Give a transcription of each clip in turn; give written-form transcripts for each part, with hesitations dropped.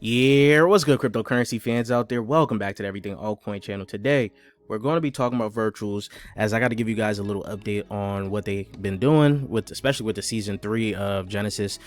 Yeah, what's good, cryptocurrency fans out there? Welcome back to the Everything Altcoin channel. Today, we're going to be talking about virtuals, as I got to give you guys a little update on what they've been doing, especially with the season 3 of Genesis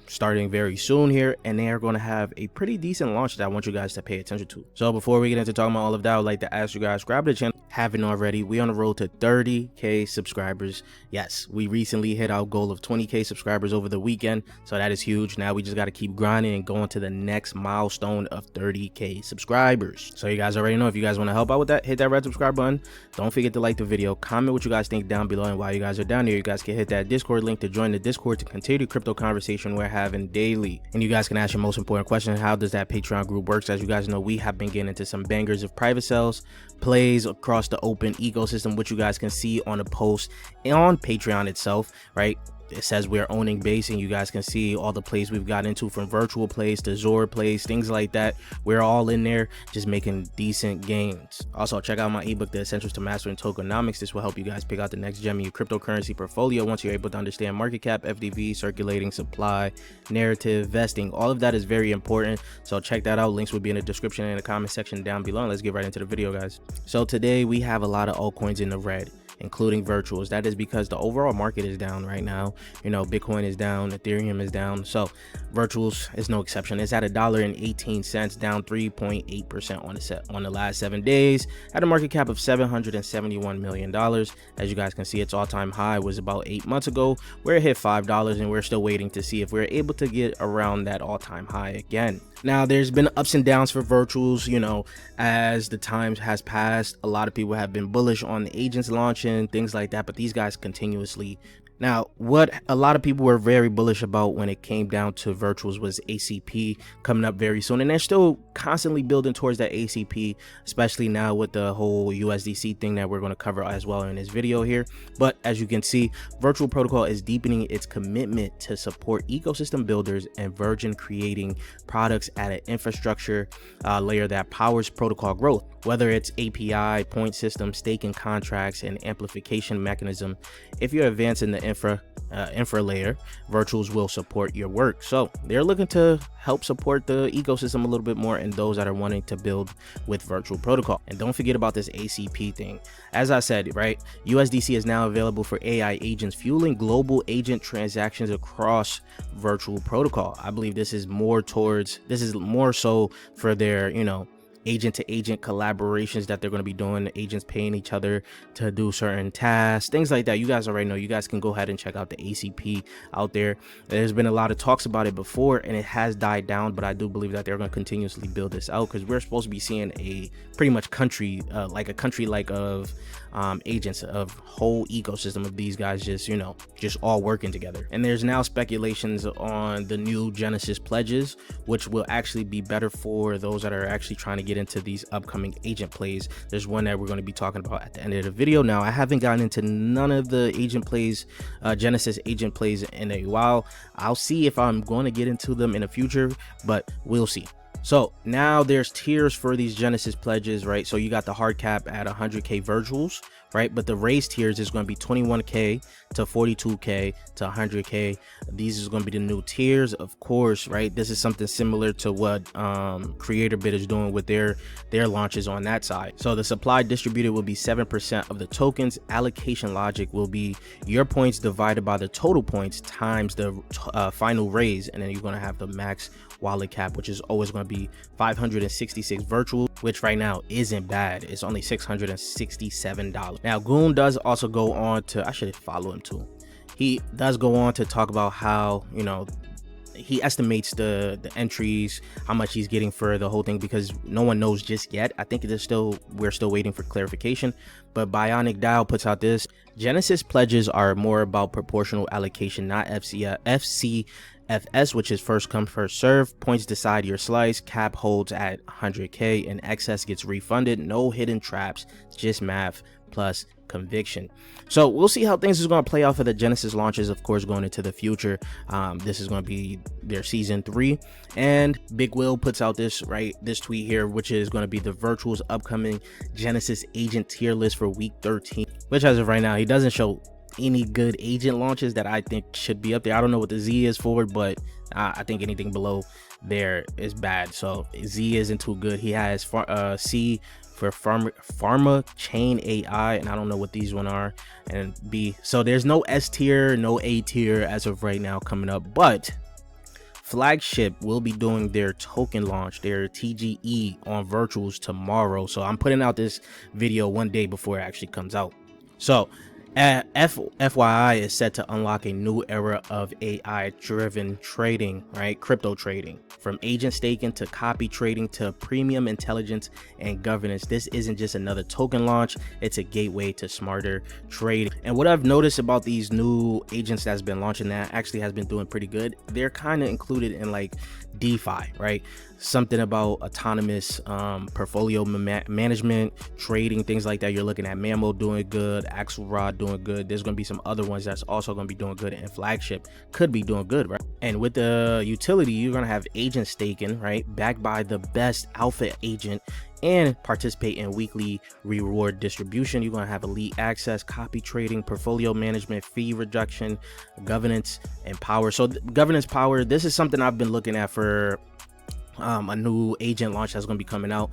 starting very soon here, and they are going to have a pretty decent launch that I want you guys to pay attention to. So before we get into talking about all of that, I would like to ask you guys, grab the channel, haven't already. We on the road to 30k subscribers. Yes, we recently hit our goal of 20k subscribers over the weekend, so that is huge. Now we just got to keep grinding and going to the next milestone of 30k subscribers. So you guys already know, if you guys want to help out with that, hit that red subscribe button. Don't forget to like the video, comment what you guys think down below, and while you guys are down there, you guys can hit that Discord link to join the Discord to continue the crypto conversation we're having daily. And you guys can ask your most important question: how does that Patreon group work? As you guys know, we have been getting into some bangers of private sales plays across the open ecosystem, which you guys can see on the post on Patreon itself, right? It says we're owning base, and you guys can see all the plays we've got into, from virtual plays to Zora plays, things like that. We're all in there just making decent gains. Also, check out my ebook, The Essentials to Mastering Tokenomics. This will help you guys pick out the next gem in your cryptocurrency portfolio once you're able to understand market cap, FDV, circulating, supply, narrative, vesting. All of that is very important, so check that out. Links will be in the description and in the comment section down below. And let's get right into the video, guys. So today we have a lot of altcoins in the red, including virtuals. That is because the overall market is down right now. You know, Bitcoin is down, Ethereum is down, so virtuals is no exception. It's at $1.18, down 3.8% on the last 7 days, at a market cap of $771 million. As you guys can see, its all-time high was about 8 months ago, where it hit $5, and we're still waiting to see if we're able to get around that all-time high again. Now, there's been ups and downs for virtuals, you know, as the time has passed. A lot of people have been bullish on the agents launching, things like that, but these guys continuously. Now, what a lot of people were very bullish about when it came down to virtuals was ACP coming up very soon, and they're still constantly building towards that ACP, especially now with the whole USDC thing that we're going to cover as well in this video here. But as you can see, Virtual Protocol is deepening its commitment to support ecosystem builders and Virgin, creating products at an infrastructure layer that powers protocol growth, whether it's API, point system, staking contracts, and amplification mechanism. If you're advancing the infra layer, virtuals will support your work. So they're looking to help support the ecosystem a little bit more, and those that are wanting to build with Virtual Protocol. And don't forget about this ACP thing. As I said, right, USDC is now available for AI agents, fueling global agent transactions across Virtual Protocol. I believe this is more so for their, you know, agent to agent collaborations that they're going to be doing, the agents paying each other to do certain tasks, things like that. You guys already know. You guys can go ahead and check out the ACP out there. There's been a lot of talks about it before, and it has died down, but I do believe that they're going to continuously build this out, because we're supposed to be seeing a pretty much country of agents, of whole ecosystem of these guys just all working together. And there's now speculations on the new Genesis pledges, which will actually be better for those that are actually trying to get into these upcoming agent plays. There's one that we're going to be talking about at the end of the video. Now, I haven't gotten into none of the agent plays, Genesis agent plays, in a while. I'll see if I'm going to get into them in the future, but we'll see. So now there's tiers for these Genesis pledges, right? So you got the hard cap at 100k virtuals, right? But the raise tiers is going to be 21k to 42k to 100k. These is going to be the new tiers, of course, right? This is something similar to what CREATORBID is doing with their launches on that side. So the supply distributed will be 7% of the tokens. Allocation logic will be your points divided by the total points times the final raise, and then you're going to have the max wallet cap, which is always going to be 566 virtual, which right now isn't bad. It's only $667. Now, Goon does also go on to, I should follow him too. He does go on to talk about how, you know, he estimates the entries, how much he's getting for the whole thing, because no one knows just yet. I think we're still waiting for clarification. But Bionic Dial puts out this: Genesis pledges are more about proportional allocation, not FCFS, which is first come first serve. Points decide your slice. Cap holds at 100k, and excess gets refunded. No hidden traps, just math plus conviction. So we'll see how things is going to play out for the Genesis launches, of course, going into the future. This is going to be their season 3, and Big Will puts out this tweet here, which is going to be the virtuals upcoming Genesis agent tier list for week 13, which as of right now, he doesn't show any good agent launches that I think should be up there. I don't know what the Z is for, but I think anything below there is bad. So Z isn't too good. He has C for pharma chain AI, and I don't know what these one are, and B. So there's no S tier, no A tier as of right now coming up, but Flagship will be doing their token launch, their TGE, on virtuals tomorrow. So I'm putting out this video one day before it actually comes out. So FYI is set to unlock a new era of AI driven trading, right? Crypto trading, from agent staking to copy trading to premium intelligence and governance. This isn't just another token launch, it's a gateway to smarter trading. And what I've noticed about these new agents that's been launching that actually has been doing pretty good, they're kind of included in like DeFi, right? Something about autonomous portfolio management, trading, things like that. You're looking at Mambo doing good, Axelrod doing good. There's going to be some other ones that's also going to be doing good, and Flagship could be doing good, right? And with the utility, you're going to have agent staking, right, backed by the best alpha agent, and participate in weekly reward distribution. You're going to have elite access, copy trading, portfolio management, fee reduction, governance, and power. So governance, power, this is something I've been looking at for a new agent launch that's going to be coming out.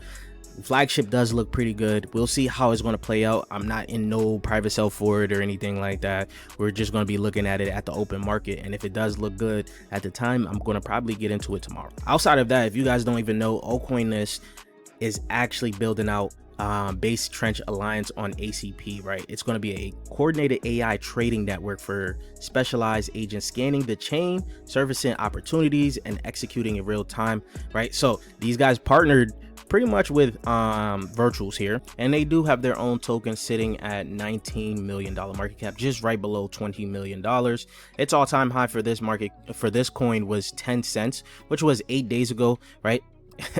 Flagship does look pretty good. We'll see how it's going to play out. I'm not in no private sale for it or anything like that. We're just going to be looking at it at the open market, and if it does look good at the time, I'm going to probably get into it tomorrow. Outside of that, if you guys don't even know, Altcoinness is actually building out Base Trench Alliance on ACP, right? It's going to be a coordinated AI trading network for specialized agents scanning the chain, servicing opportunities, and executing in real time, right? So these guys partnered pretty much with virtuals here, and they do have their own token sitting at $19 million market cap, just right below $20 million. Its all-time high for this market, for this coin, was 10 cents, which was 8 days ago, right?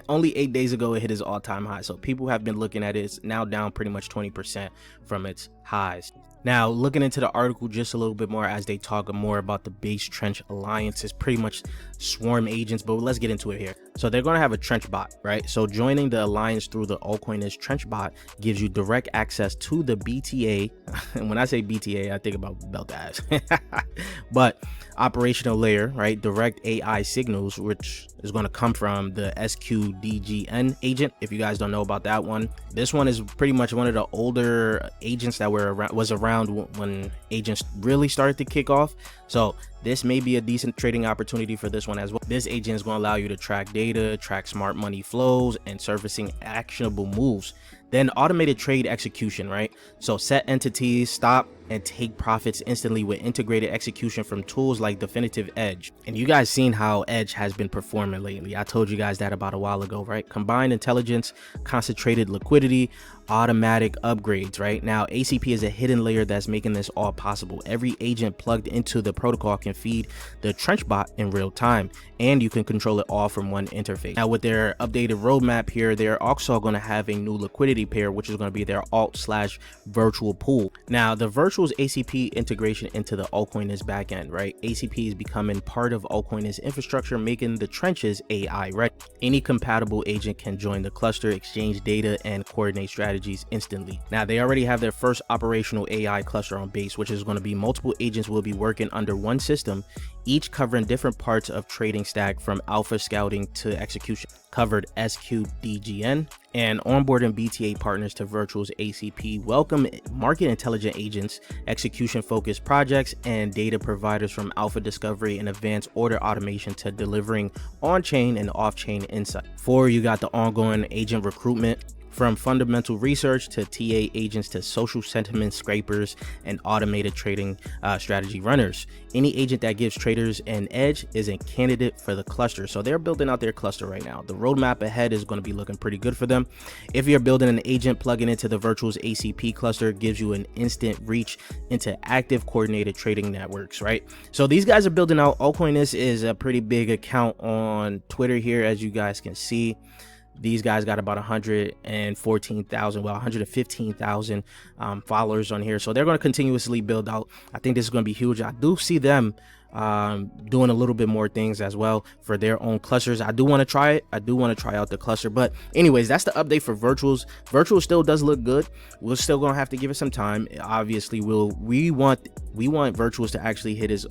Only 8 days ago it hit its all-time high. So people have been looking at it. It's now down pretty much 20% from its highs. Now, looking into the article just a little bit more as they talk more about the Base Trench Alliance, is pretty much swarm agents, but let's get into it here. So they're going to have a trench bot, right? So joining the alliance through the Altcoinness trench bot gives you direct access to the BTA. And when I say BTA, I think about belt ass. But operational layer, right? Direct AI signals, which is going to come from the SQDGN agent. If you guys don't know about that one, this one is pretty much one of the older agents that was around when agents really started to kick off. So this may be a decent trading opportunity for this one as well. This agent is going to allow you to track data, track smart money flows, and surfacing actionable moves. Then automated trade execution, right? So set entities, stop and take profits instantly with integrated execution from tools like Definitive Edge. And you guys seen how Edge has been performing lately. I told you guys that about a while ago, right? Combined intelligence, concentrated liquidity, automatic upgrades, right? Now ACP is a hidden layer that's making this all possible. Every agent plugged into the protocol can feed the trench bot in real time, and you can control it all from one interface. Now with their updated roadmap here, they're also going to have a new liquidity pair, which is going to be their alt/virtual pool. Now the virtual's ACP integration into the Altcoinness backend, right? ACP is becoming part of Altcoinness infrastructure, making the trenches AI, right? Any compatible agent can join the cluster, exchange data, and coordinate strategies instantly. Now they already have their first operational AI cluster on Base, which is going to be multiple agents will be working under one system, each covering different parts of trading stack from alpha scouting to execution. Covered SQDGN and onboarding BTA partners to Virtual's ACP. Welcome market intelligent agents, execution focused projects, and data providers from alpha discovery and advanced order automation to delivering on-chain and off-chain insight. 4, you got the ongoing agent recruitment, from fundamental research to TA agents to social sentiment scrapers and automated trading strategy runners. Any agent that gives traders an edge is a candidate for the cluster. So they're building out their cluster right now. The roadmap ahead is going to be looking pretty good for them. If you're building an agent, plugging into the Virtual's ACP cluster gives you an instant reach into active coordinated trading networks, right? So these guys are building out. Altcoinness is a pretty big account on Twitter here, as you guys can see. These guys got about 114,000, well, 115,000 followers on here. So they're going to continuously build out. I think this is going to be huge. I do see them doing a little bit more things as well for their own clusters. I do want to try it. I do want to try out the cluster. But anyways, that's the update for virtuals. Virtual still does look good. We're still gonna have to give it some time. Obviously, we want virtuals to actually hit his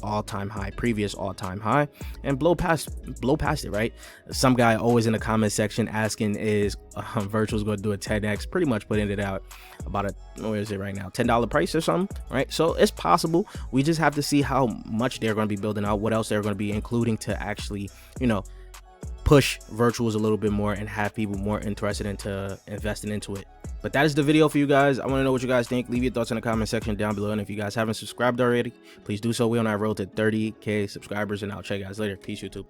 previous all-time high, and blow past it, right? Some guy always in the comment section asking, is virtuals going to do a 10x? Pretty much putting it out about where is it right now, $10 price or something, right? So it's possible. We just have to see how much they're going to be building out, what else they're going to be including to actually, you know, push virtuals a little bit more and have people more interested into investing into it. But that is the video for you guys. I want to know what you guys think. Leave your thoughts in the comment section down below, and if you guys haven't subscribed already, please do so. We're on our road to 30K subscribers, and I'll check you guys later. Peace, YouTube.